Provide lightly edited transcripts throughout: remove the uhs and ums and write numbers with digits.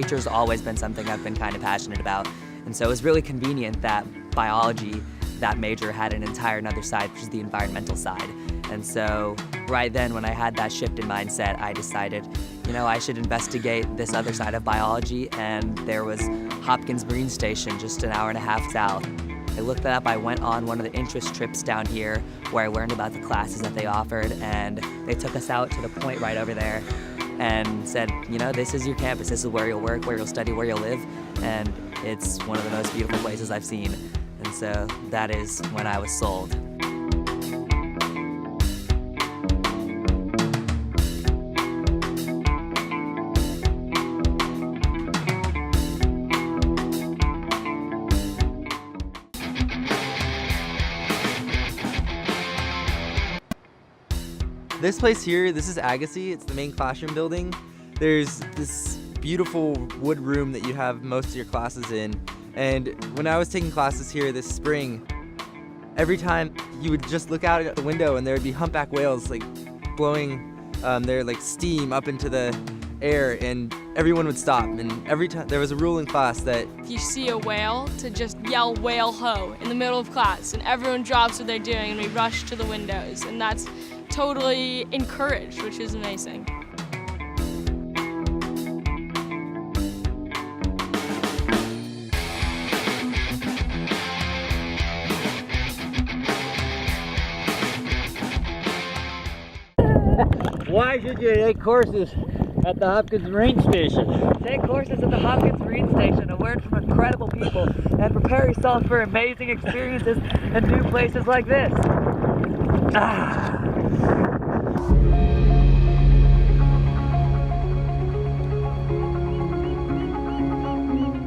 nature's always been something I've been kind of passionate about. And so it was really convenient that biology, that major, had an entire another side, which is the environmental side. And so right then when I had that shift in mindset, I decided, I should investigate this other side of biology, and there was Hopkins Marine Station just an hour and a half south. I looked that up. I went on one of the interest trips down here where I learned about the classes that they offered, and they took us out to the point right over there and said, this is your campus, this is where you'll work, where you'll study, where you'll live, and it's one of the most beautiful places I've seen. And so that is when I was sold. This place here, this is Agassiz. It's the main classroom building. There's this beautiful wood room that you have most of your classes in. And when I was taking classes here this spring, every time you would just look out at the window and there would be humpback whales blowing their steam up into the air, and everyone would stop. And every time there was a rule in class that if you see a whale, to just yell "whale ho" in the middle of class, and everyone drops what they're doing and we rush to the windows, and that's totally encouraged, which is amazing. Why should you take courses at the Hopkins Marine Station? Take courses at the Hopkins Marine Station and learn from incredible people, and prepare yourself for amazing experiences and new places like this.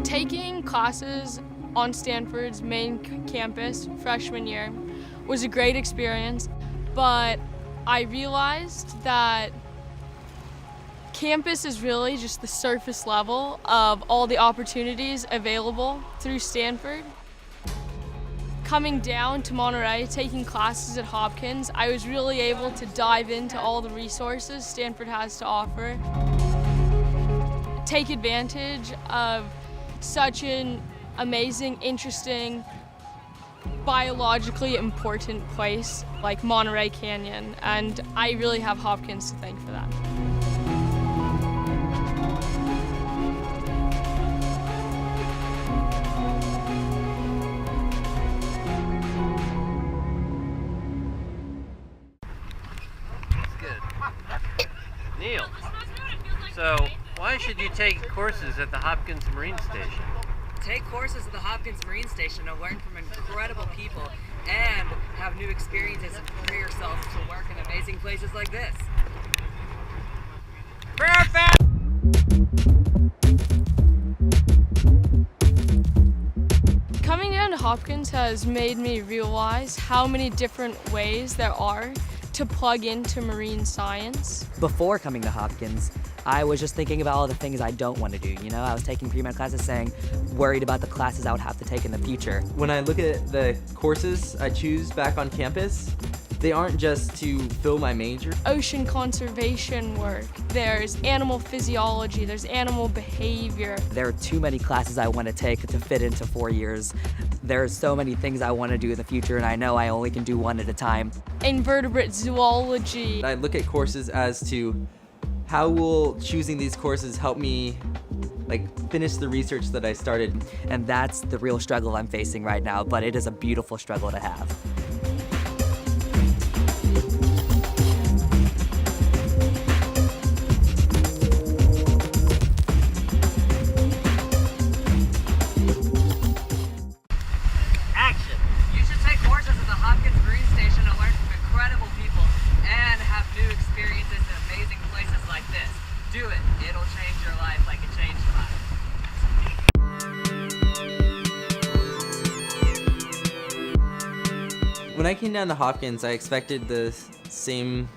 Taking classes on Stanford's main campus freshman year was a great experience, but I realized that campus is really just the surface level of all the opportunities available through Stanford. Coming down to Monterey, taking classes at Hopkins, I was really able to dive into all the resources Stanford has to offer, take advantage of such an amazing, interesting, biologically important place like Monterey Canyon, and I really have Hopkins to thank for that. Neil, so why should you take courses at the Hopkins Marine Station? Take courses at the Hopkins Marine Station and learn from incredible people, and have new experiences and prepare yourself to work in amazing places like this. Perfect! Coming down to Hopkins has made me realize how many different ways there are to plug into marine science. Before coming to Hopkins, I was just thinking about all the things I don't want to do. I was taking pre-med classes worried about the classes I would have to take in the future. when I look at the courses I choose back on campus, they aren't just to fill my major. Ocean conservation work, there's animal physiology, there's animal behavior. There are too many classes I want to take to fit into 4 years. There are so many things I want to do in the future, and I know I only can do one at a time. Invertebrate zoology. I look at courses as to how will choosing these courses help me finish the research that I started. And that's the real struggle I'm facing right now, but it is a beautiful struggle to have. Action! You should take courses at the Hopkins Marine Station and learn from incredible people, and have new experiences in amazing places like this. Do it. It'll change your life like it changed mine. When I came down to Hopkins, I expected the same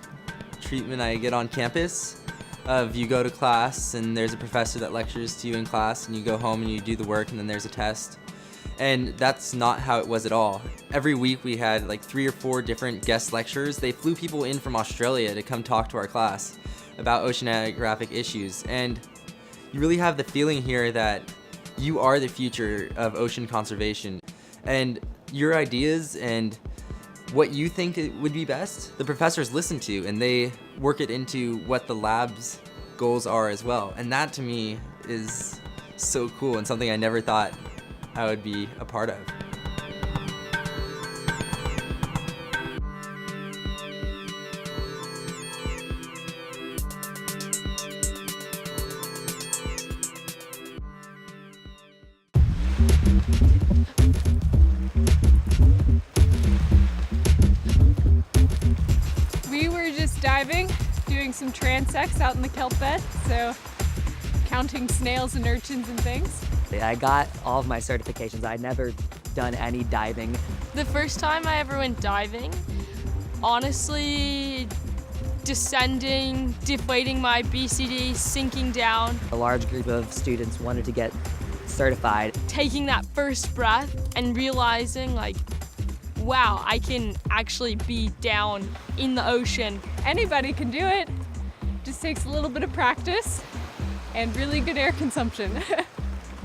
treatment I get on campus of you go to class and there's a professor that lectures to you in class, and you go home and you do the work, and then there's a test. And that's not how it was at all. Every week we had 3 or 4 different guest lecturers. They flew people in from Australia to come talk to our class about oceanographic issues. And You really have the feeling here that you are the future of ocean conservation, and your ideas and what you think would be best, the professors listen to, and they work it into what the lab's goals are as well. And that to me is so cool and something I never thought I would be a part of. We were just diving, doing some transects out in the kelp bed, so counting snails and urchins and things. I got all of my certifications. I'd never done any diving. The first time I ever went diving, honestly, descending, deflating my BCD, sinking down, A large group of students wanted to get certified. taking that first breath and realizing like, wow, I can actually be down in the ocean. Anybody can do it, just takes a little bit of practice and really good air consumption.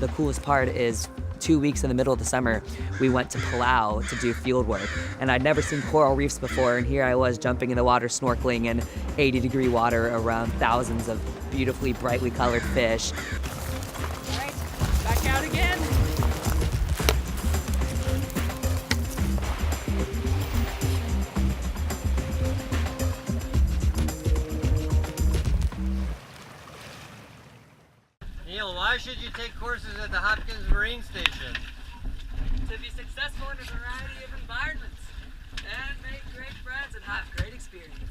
The coolest part is 2 weeks in the middle of the summer, we went to Palau to do field work. And I'd never seen coral reefs before, and here I was jumping in the water, snorkeling in 80-degree water around thousands of beautifully brightly colored fish. All right, back out again. Neil, why should you take courses at the Hopkins Marine Station? To be successful in a variety of environments and make great friends and have great experiences.